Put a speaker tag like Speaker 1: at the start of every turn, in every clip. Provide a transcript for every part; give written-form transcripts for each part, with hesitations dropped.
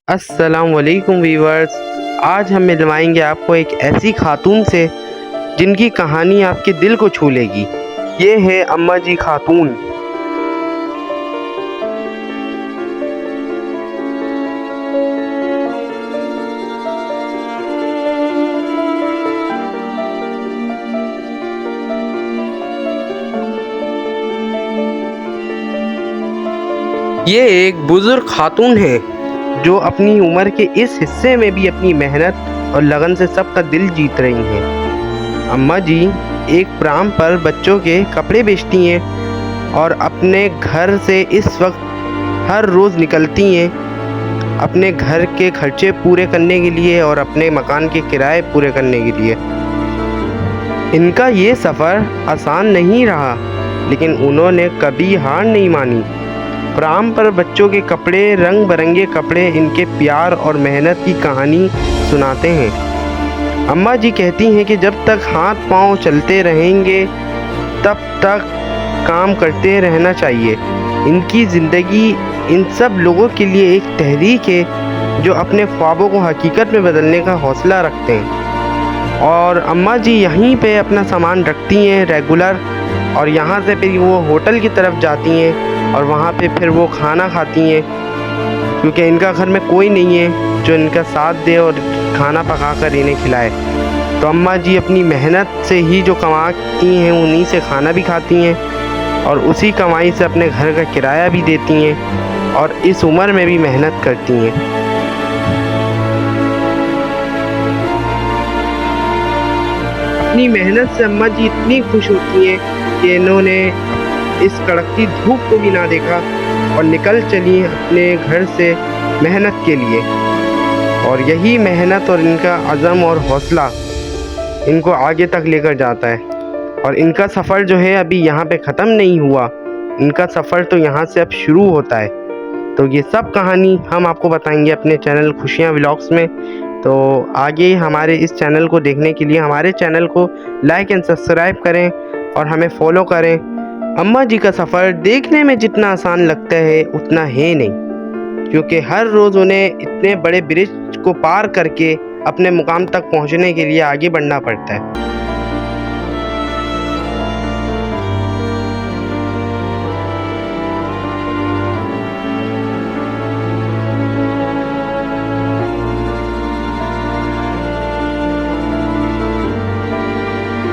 Speaker 1: अस्सलाम वालेकुम वीवर्स। आज हम मिलवाएंगे आपको एक ऐसी खातून से जिनकी कहानी आपके दिल को छू लेगी। ये है अम्मा जी खातून। ये एक बुज़ुर्ग खातून है जो अपनी उम्र के इस हिस्से में भी अपनी मेहनत और लगन से सबका दिल जीत रही हैं। अम्मा जी एक प्राम पर बच्चों के कपड़े बेचती हैं और अपने घर से इस वक्त हर रोज़ निकलती हैं अपने घर के खर्चे पूरे करने के लिए और अपने मकान के किराए पूरे करने के लिए। इनका ये सफ़र आसान नहीं रहा, लेकिन उन्होंने कभी हार नहीं मानी। प्राम पर बच्चों के कपड़े, रंग बिरंगे कपड़े इनके प्यार और मेहनत की कहानी सुनाते हैं। अम्मा जी कहती हैं कि जब तक हाथ पांव चलते रहेंगे तब तक काम करते रहना चाहिए। इनकी ज़िंदगी इन सब लोगों के लिए एक तहरीक है जो अपने ख्वाबों को हकीकत में बदलने का हौसला रखते हैं। और अम्मा जी यहीं पे अपना सामान रखती हैं रेगुलर, और यहाँ से फिर वो होटल की तरफ जाती हैं और वहाँ पे फिर वो खाना खाती हैं, क्योंकि इनका घर में कोई नहीं है जो इनका साथ दे और खाना पका कर इन्हें खिलाए। तो अम्मा जी अपनी मेहनत से ही जो कमाती हैं उन्हीं से खाना भी खाती हैं और उसी कमाई से अपने घर का किराया भी देती हैं और इस उम्र में भी मेहनत करती हैं। अपनी मेहनत से अम्मा जी इतनी खुश होती हैं कि इन्होंने इस कड़कती धूप को भी ना देखा और निकल चली अपने घर से मेहनत के लिए। और यही मेहनत और इनका अज़म और हौसला इनको आगे तक लेकर जाता है। और इनका सफ़र जो है अभी यहाँ पे ख़त्म नहीं हुआ, इनका सफ़र तो यहाँ से अब शुरू होता है। तो ये सब कहानी हम आपको बताएंगे अपने चैनल खुशियाँ व्लॉग्स में। तो आगे हमारे इस चैनल को देखने के लिए हमारे चैनल को लाइक एंड सब्सक्राइब करें और हमें फॉलो करें। अम्मा जी का सफ़र देखने में जितना आसान लगता है उतना है नहीं, क्योंकि हर रोज़ उन्हें इतने बड़े ब्रिज को पार करके अपने मुकाम तक पहुंचने के लिए आगे बढ़ना पड़ता है।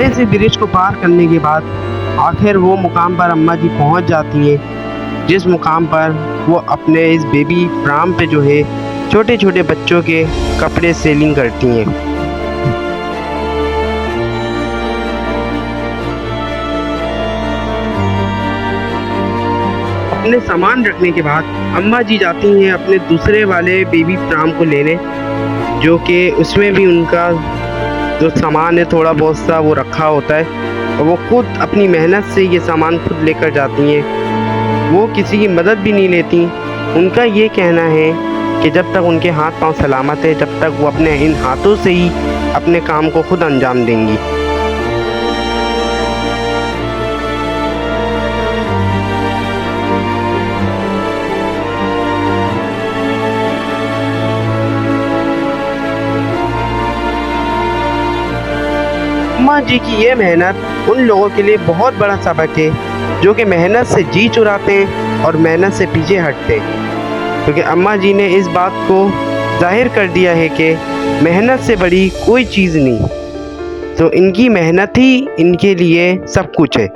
Speaker 1: ऐसे ब्रिज को पार करने के बाद आखिर वो मुकाम पर अम्मा जी पहुंच जाती हैं, जिस मुकाम पर वो अपने इस बेबी प्राम पे जो है छोटे छोटे बच्चों के कपड़े सेलिंग करती हैं। अपने सामान रखने के बाद अम्मा जी जाती हैं अपने दूसरे वाले बेबी प्राम को लेने, जो कि उसमें भी उनका जो सामान है थोड़ा बहुत सा वो रखा होता है और वो खुद अपनी मेहनत से ये सामान खुद लेकर जाती हैं। वो किसी की मदद भी नहीं लेती। उनका ये कहना है कि जब तक उनके हाथ पांव सलामत है जब तक वो अपने इन हाथों से ही अपने काम को खुद अंजाम देंगी। अम्मा जी की ये मेहनत उन लोगों के लिए बहुत बड़ा सबक है जो कि मेहनत से जी चुराते हैं और मेहनत से पीछे हटते हैं, क्योंकि अम्मा जी ने इस बात को जाहिर कर दिया है कि मेहनत से बड़ी कोई चीज़ नहीं। तो इनकी मेहनत ही इनके लिए सब कुछ है।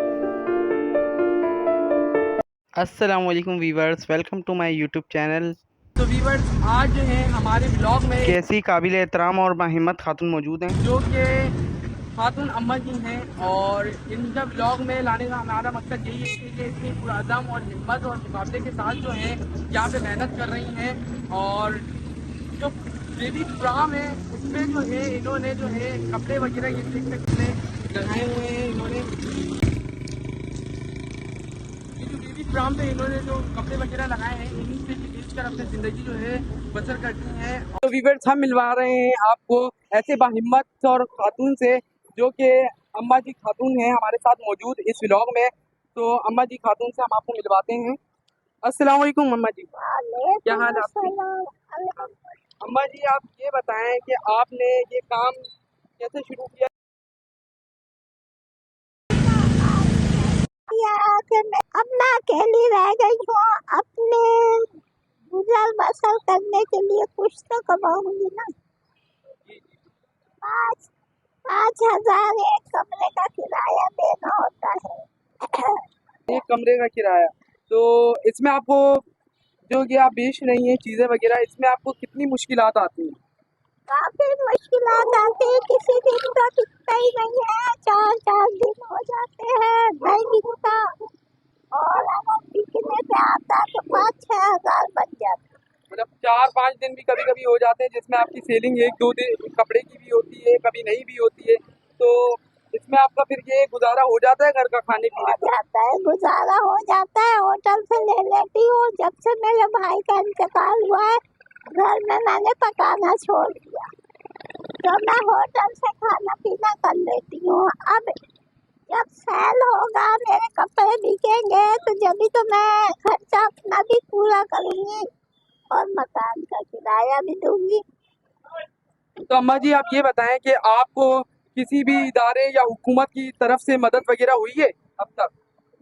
Speaker 1: अस्सलाम वालेकुम viewers, welcome to my YouTube channel.
Speaker 2: तो वीवर्स आज जो है हमारे ब्लॉग में
Speaker 1: कैसी काबिल एहतराम और बाहिम्मत खातून मौजूद हैं
Speaker 2: जो कि खातून अम्मा जी हैं, और इनका ब्लॉग में लाने का हमारा मकसद यही है कि इतनी पुरअज़म और हिम्मत और मुकाबले के साथ जो है यहाँ पे मेहनत कर रही हैं। और जो बेबी प्राम है उसमें जो है इन्होंने जो है कपड़े वगैरह ये देख सकते हैं लगाए हुए हैं। इन्होंने ये जो बेबी प्राम पे इन्होंने जो कपड़े वगैरह लगाए हैं इन्हीं से बेचकर अपनी ज़िंदगी जो है बसर करती हैं। तो वीवर्स हम मिलवा रहे हैं आपको ऐसे बाहिम्मत और खातून से जो कि अम्मा जी खातून हैं हमारे साथ मौजूद इस व्लॉग में। तो अम्मा जी खातून से हम आपको मिलवाते हैं। अस्सलाम वालेकुम अम्मा जी। क्या
Speaker 3: वालेकुम
Speaker 2: हाल है आपके?
Speaker 3: अस्सलाम।
Speaker 2: अम्मा जी आप ये बताएं कि आपने ये काम कैसे शुरू किया?
Speaker 3: अब मैं अकेली रह गई हूँ। अपने गुजर बसर करने के लिए कुछ तो कमाऊंगी ना। 5,000 एक कमरे का किराया देना होता है।
Speaker 2: एक कमरे का किराया, तो इसमें आपको जो ये आप बेच रही हैं चीज़ें वगैरह, इसमें आपको कितनी मुश्किलात आती हैं?
Speaker 3: काफी मुश्किलात आती है, किसी दिन तो दिखता ही नहीं है, 4 दिन हो जाते हैं नहीं दिखता, और अगर दिखने पे आता तो 5-6 हजार बन जाते।
Speaker 2: मतलब 4-5 दिन भी कभी कभी हो जाते हैं जिसमें आपकी सेलिंग 1-2 दिन कपड़े की भी होती है, कभी नहीं भी होती है, तो इसमें आपका फिर ये गुजारा हो जाता है घर का खाने
Speaker 3: हो
Speaker 2: पीने का?
Speaker 3: जाता है, गुजारा हो जाता है। होटल से ले लेती हूँ। जब से मेरे भाई का इंतकाल हुआ है, घर में मैंने पकाना छोड़ दिया, तो मैं होटल से खाना पीना कर लेती हूँ। अब जब सेल होगा, मेरे कपड़े बिकेंगे, तो जब भी तो मैं खर्चा अपना भी पूरा करूंगी और मकान का किराया भी दूंगी।
Speaker 2: तो अम्मा जी आप ये बताएं कि आपको किसी भी इदारे या हुकूमत की तरफ से मदद वगैरह हुई है अब तक?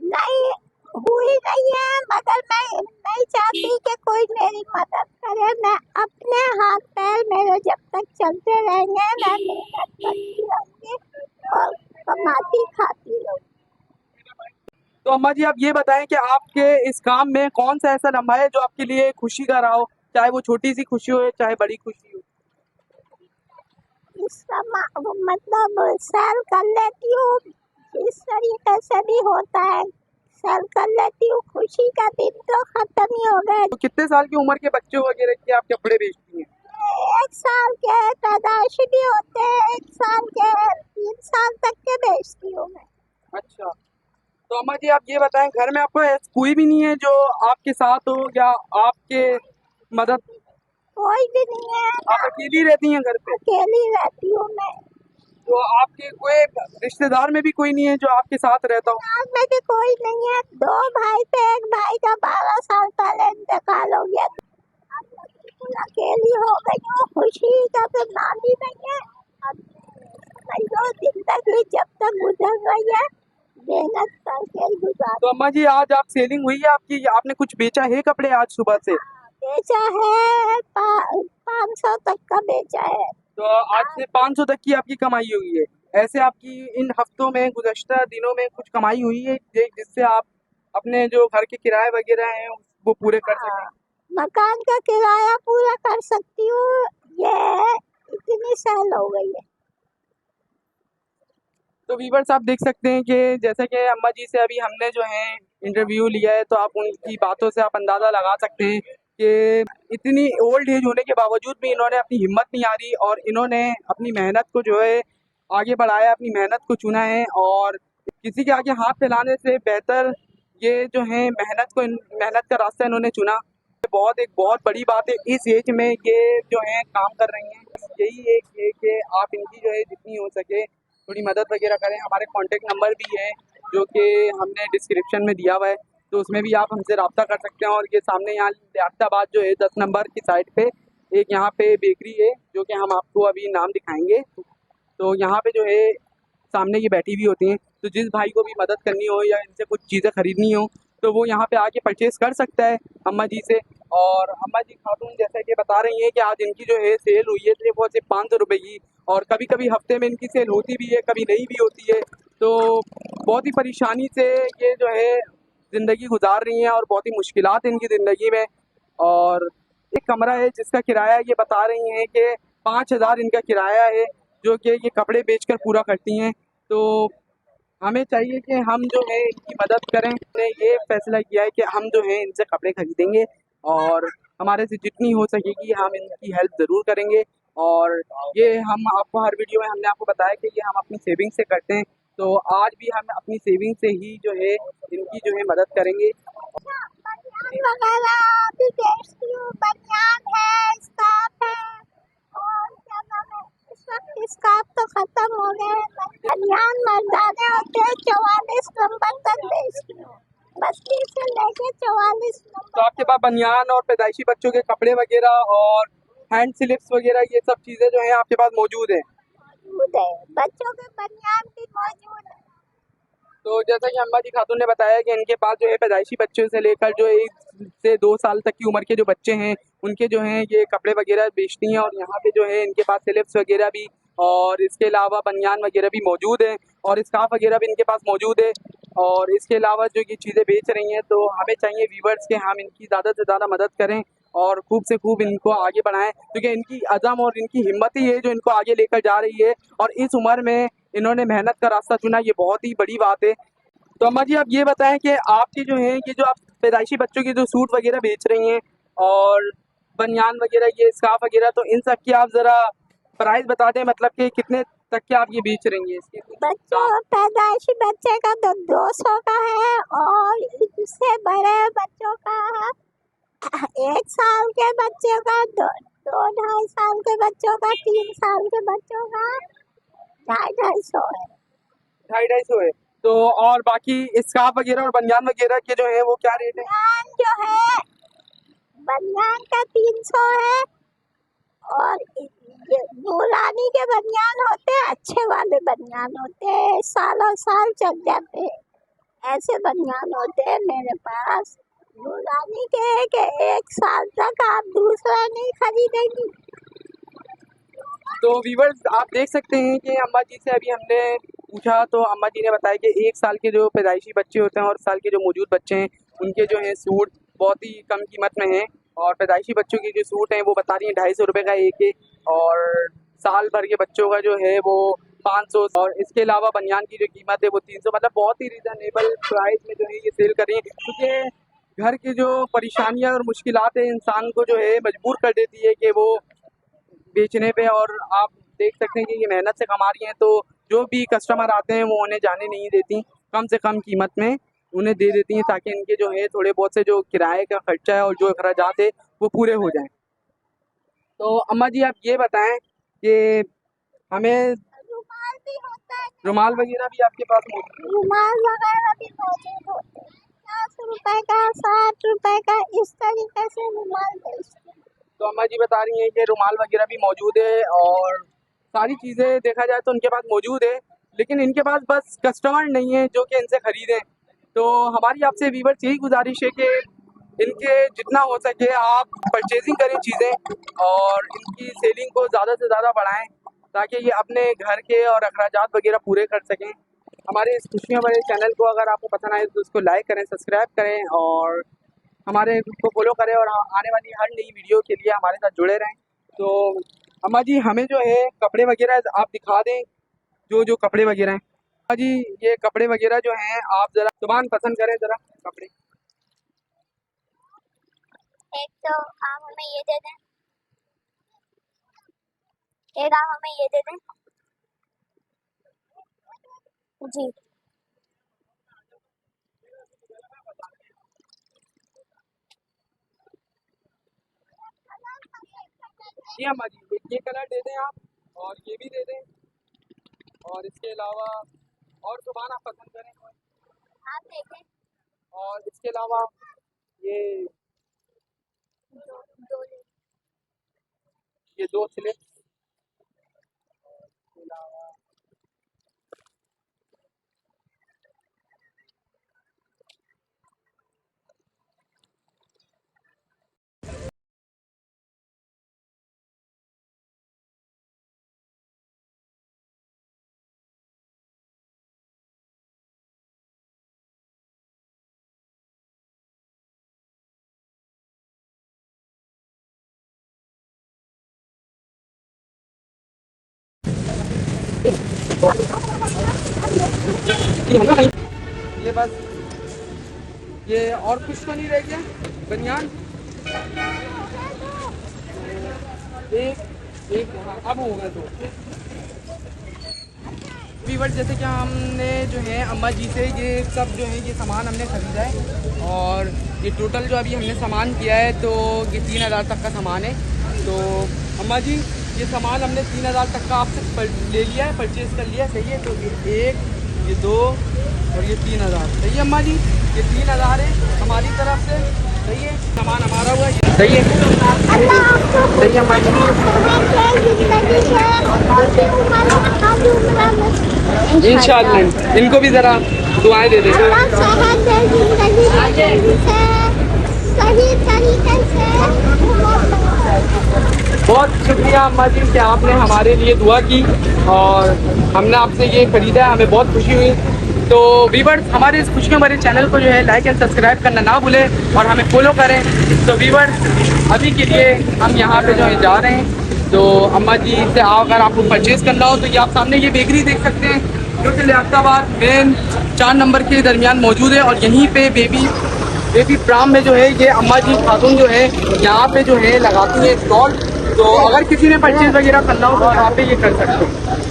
Speaker 3: नहीं हुई नहीं है, मगर मैं नहीं चाहती कि कोई मेरी मदद करे। मैं अपने हाथ पैर मेरे जब तक चलते रहेंगे, मैं मेहनत करती रहूंगी और कमाती खाती रहूंगी।
Speaker 2: तो अम्मा जी आप ये बताएं कि आपके इस काम में कौन सा ऐसा लम्हा है जो आपके लिए खुशी का रहा हो, चाहे वो छोटी सी खुशी हो चाहे बड़ी खुशी हो?
Speaker 3: इसका मतलब सेल कर लेती हूँ, इस तरीके से भी होता है। सेल कर लेती हूँ, खुशी का दिन तो खत्म ही हो गए।
Speaker 2: तो कितने साल की उम्र के बच्चों वगैरह के आप कपड़े बेचती हैं?
Speaker 3: 1 साल के पैदाइशी भी होते हैं, 1 साल के, 3 साल तक के बेचती हूँ मैं।
Speaker 2: अच्छा, तो अम्मा जी आप ये बताएं घर में आपको कोई भी नहीं है जो आपके साथ हो या आपके मदद?
Speaker 3: कोई भी नहीं है,
Speaker 2: आप अकेली रहती हैं घर पे?
Speaker 3: अकेली रहती हूँ मैं।
Speaker 2: तो आपके कोई रिश्तेदार में भी कोई नहीं है जो आपके साथ रहता हो?
Speaker 3: साथ में भी कोई नहीं है। 2 भाई थे, एक भाई का 12 साल पहले इंतकाल हो गया। अब मैं बिल्कुल अकेली हो गई हूँ, खुशी का तो नाम ही नहीं है। अब समझ लो जिंदगी जब तक गुजर रही है, मेहनत करके गुजार।
Speaker 2: तो अम्मा जी आज आप सेलिंग हुई है आपकी, आपने कुछ बेचा है कपड़े आज सुबह से?
Speaker 3: बेचा है 500 तक का बेचा है।
Speaker 2: तो आज से 500 तक की आपकी कमाई हुई है। ऐसे आपकी इन हफ्तों में गुज़श्ता दिनों में कुछ कमाई हुई है जिससे आप अपने जो घर के किराए वगैरह हैं वो पूरे कर सकें?
Speaker 3: मकान का किराया पूरा कर सकती हूँ, ये इतनी सेल हो गई है।
Speaker 2: तो व्यूअर्स आप देख सकते हैं कि जैसे कि अम्मा जी से अभी हमने जो है इंटरव्यू लिया है, तो आप उनकी बातों से आप अंदाज़ा लगा सकते हैं कि इतनी ओल्ड एज होने के बावजूद भी इन्होंने अपनी हिम्मत नहीं हारी और इन्होंने अपनी मेहनत को जो है आगे बढ़ाया, अपनी मेहनत को चुना है, और किसी के आगे हाथ फैलाने से बेहतर ये जो है मेहनत का रास्ता इन्होंने चुना। एक बहुत बड़ी बात है इस एज में ये जो है काम कर रही हैं। यही एक है कि आप इनकी जो है जितनी हो सके थोड़ी मदद वगैरह करें। हमारे कॉन्टेक्ट नंबर भी है जो कि हमने डिस्क्रिप्शन में दिया हुआ है, तो उसमें भी आप हमसे रब्ता कर सकते हैं। और ये सामने यहाँ लियाकताबाद जो है 10 नंबर की साइड पे एक यहाँ पे बेकरी है जो कि हम आपको अभी नाम दिखाएंगे। तो यहाँ पे जो है सामने ये बैठी हुई होती हैं, तो जिस भाई को भी मदद करनी हो या इनसे कुछ चीज़ें खरीदनी हो तो वो यहाँ पे आके परचेज़ कर सकता है अम्मा जी से। और अम्मा जी खातून जैसा कि बता रही हैं कि आज इनकी जो है सेल हुई है तो वो सिर्फ 500 रुपये की, और कभी कभी हफ्ते में इनकी सेल होती भी है, कभी नहीं भी होती है। तो बहुत ही परेशानी से ये जो है ज़िंदगी गुजार रही हैं और बहुत ही मुश्किलात हैं इनकी ज़िंदगी में। और एक कमरा है जिसका किराया ये बता रही हैं कि 5,000 इनका किराया है, जो कि ये कपड़े बेचकर पूरा करती हैं। तो हमें चाहिए कि हम जो है इनकी मदद करें। हमने ये फैसला किया है कि हम जो है इनसे कपड़े खरीदेंगे और हमारे से जितनी हो सकेगी हम इनकी हेल्प ज़रूर करेंगे। और ये हम आपको हर वीडियो में हमने आपको बताया कि ये हम अपनी सेविंग से करते हैं, तो आज भी हम अपनी सेविंग से ही जो है इनकी जो है मदद करेंगे।
Speaker 3: बनियान वगैरह भी बेचती हूँ, बनियान है, स्कार्फ है, और क्या नाम है, इस वक्त स्कार्फ तो खत्म हो गए। बनियान मर्दाने होते हैं, 44 नंबर तक बेचती हूँ, 32 से लेके 44 नंबर
Speaker 2: तो आपके पास बनियान और पैदाइशी बच्चों के कपड़े वगैरह और हैंड स्लिप्स वगैरह ये सब चीज़ें जो हैं आपके पास मौजूद हैं।
Speaker 3: मौजूद है, बच्चों के बनियान भी मौजूद है।
Speaker 2: तो जैसा कि अम्मा जी खातून ने बताया कि इनके पास जो है पैदाइशी बच्चों से लेकर जो 1 से 2 साल तक की उम्र के जो बच्चे हैं उनके जो हैं ये कपड़े वगैरह बेचती हैं, और यहाँ पे जो है इनके पास स्लिप्स वगैरह भी और इसके अलावा बनियान वगैरह भी मौजूद है और स्कार्फ वगैरह भी इनके पास मौजूद है। और इसके अलावा जो ये चीज़ें बेच रही हैं तो हमें चाहिए व्यूवर्स के हम इनकी ज़्यादा से ज़्यादा मदद करें और खूब से खूब इनको आगे बढ़ाएं, क्योंकि इनकी अज़म और इनकी हिम्मत ही है जो इनको आगे लेकर जा रही है और इस उम्र में इन्होंने मेहनत का रास्ता चुना, ये बहुत ही बड़ी बात है। तो अम्मा जी आप ये बताएं कि आपके जो हैं ये जो आप पैदाइशी बच्चों के जो सूट वगैरह बेच रही हैं और बनियान वगैरह ये स्कार्फ वगैरह, तो इन सब की आप ज़रा प्राइस बता दें, मतलब कि कितने तक के आप ये बेच रही हैं इसके?
Speaker 3: बच्चों पैदाइशी बच्चे का तो 200 का है और इससे बड़े बच्चों का 1 साल के बच्चों का 2-2.5 साल के बच्चों का 3 साल के बच्चों का 250 है।
Speaker 2: 250 है। तो और बाकी स्कार्फ वगैरह और बनियान वगैरह के जो है वो क्या रेट है?
Speaker 3: बनियान जो है बनियान का 300 है और ये नूरानी के बनियान होते हैं, अच्छे वाले बनियान होते हैं, सालों साल चल जाते हैं, ऐसे बनियान होते हैं मेरे पास नूरानी के कि 1 साल तक आप दूसरा नहीं खरीदेंगी।
Speaker 2: तो व्यूवर्स आप देख सकते हैं कि अम्मा जी से अभी हमने पूछा तो अम्मा जी ने बताया कि 1 साल के जो पैदाइशी बच्चे होते हैं और साल के जो मौजूद बच्चे हैं उनके जो हैं सूट बहुत ही कम कीमत में हैं, और पैदाइशी बच्चों के जो सूट हैं वो बता रही हैं 250 रुपये का एक है, और साल भर के बच्चों का जो है वो 500, और इसके अलावा बनियान की जो कीमत है वो 300, मतलब बहुत ही रिजनेबल प्राइस में जो है ये सेल कर रही हैं, क्योंकि घर की जो परेशानियाँ और मुश्किलात है इंसान को जो है मजबूर कर देती है कि वो बेचने पे। और आप देख सकते हैं कि ये मेहनत से कमा रही हैं, तो जो भी कस्टमर आते हैं वो उन्हें जाने नहीं देती, कम से कम कीमत में उन्हें दे देती हैं ताकि इनके जो है थोड़े बहुत से जो किराए का खर्चा है और जो अखराजात है वो पूरे हो जाएं। तो अम्मा जी आप ये बताएं कि हमें
Speaker 3: रुमाल भी होता है,
Speaker 2: रुमाल वगैरह भी आपके पास मौजूद है?
Speaker 3: रुमाल वगैरह भी मौजूद होते हैं, 50 रुपए का 60 रुपए का इस तरीके से रुमाल बेचते हैं।
Speaker 2: तो अम्मा जी बता रही हैं कि रुमाल वगैरह भी मौजूद है और सारी चीज़ें देखा जाए तो उनके पास मौजूद है, लेकिन इनके पास बस कस्टमर नहीं है जो कि इनसे ख़रीदें। तो हमारी आपसे व्यूवर्स यही गुजारिश है कि इनके जितना हो सके आप परचेजिंग करें चीज़ें और इनकी सेलिंग को ज़्यादा से ज़्यादा बढ़ाएं ताकि ये अपने घर के और अखराजात वगैरह पूरे कर सकें। हमारे इस खुशियों वाले चैनल को अगर आपको पसंद आए तो उसको लाइक करें, सब्सक्राइब करें और हमारे ग्रुप को फॉलो करें और आने वाली हर नई वीडियो के लिए हमारे साथ जुड़े रहें। तो अम्मा जी हमें जो है कपड़े वगैरह आप दिखा दें, जो कपड़े वगैरह हैं। अम्मा जी ये कपड़े वगैरह जो हैं आप ज़रा जुबान पसंद करें ज़रा कपड़े।
Speaker 3: एक तो आप हमें ये दे दें, एक आप हमें ये दे दें जी।
Speaker 2: जी अम्मा जी ये कलर दे दें आप, और ये भी दे दें, और इसके अलावा और जुबान आप पसंद करें
Speaker 3: आप देखें
Speaker 2: और इसके अलावा ये
Speaker 3: दो
Speaker 2: ये 2 स्लिप्स, इसके अलावा ये बस ये और कुछ तो नहीं रह गया बनियान। एक हाँ, अब हो गया। तो वीवर जैसे कि हमने जो है अम्मा जी से ये सब जो है ये सामान हमने ख़रीदा है और ये टोटल जो अभी हमने सामान किया है तो ये 3000 तक का सामान है। तो अम्मा जी ये सामान हमने 3000 तक का आपसे ले लिया है, परचेज़ कर लिया, सही है। तो ये 1, ये 2 और ये 3000, सही है अम्मा जी। ये 3000 है हमारी तरफ से सही है, सामान हमारा हुआ है, सही है,
Speaker 3: अल्लाह आपको
Speaker 2: सही है अम्मा जी।
Speaker 3: जिंदगी है आधी उम्र में
Speaker 2: इंशाअल्लाह इनको भी ज़रा दुआएं दे देना।
Speaker 3: अल्लाह सेहत दे, जिंदगी से सही तरीके से
Speaker 2: बहुत शुक्रिया अम्मा जी कि आपने हमारे लिए दुआ की और हमने आपसे ये खरीदा है, हमें बहुत खुशी हुई। तो वीवर्स, हमारे इस खुशियों भरे चैनल को जो है लाइक एंड सब्सक्राइब करना ना भूलें और हमें फॉलो करें। तो वीवर्स, अभी के लिए हम यहाँ पे जो है जा रहे हैं। तो अम्मा जी से अगर आपको परचेज़ करना हो तो ये आप सामने ये बेकरी देख सकते हैं जो कि लियाकताबाद मेन 4 नंबर के दरमियान मौजूद है। और यहीं पे बेबी प्राम में जो है ये अम्मा जी खातून जो है यहाँ पे जो है लगाती है स्टॉल। तो अगर किसी ने परचेज़ वगैरह करना हो तो यहाँ पे ये कर सकते हैं।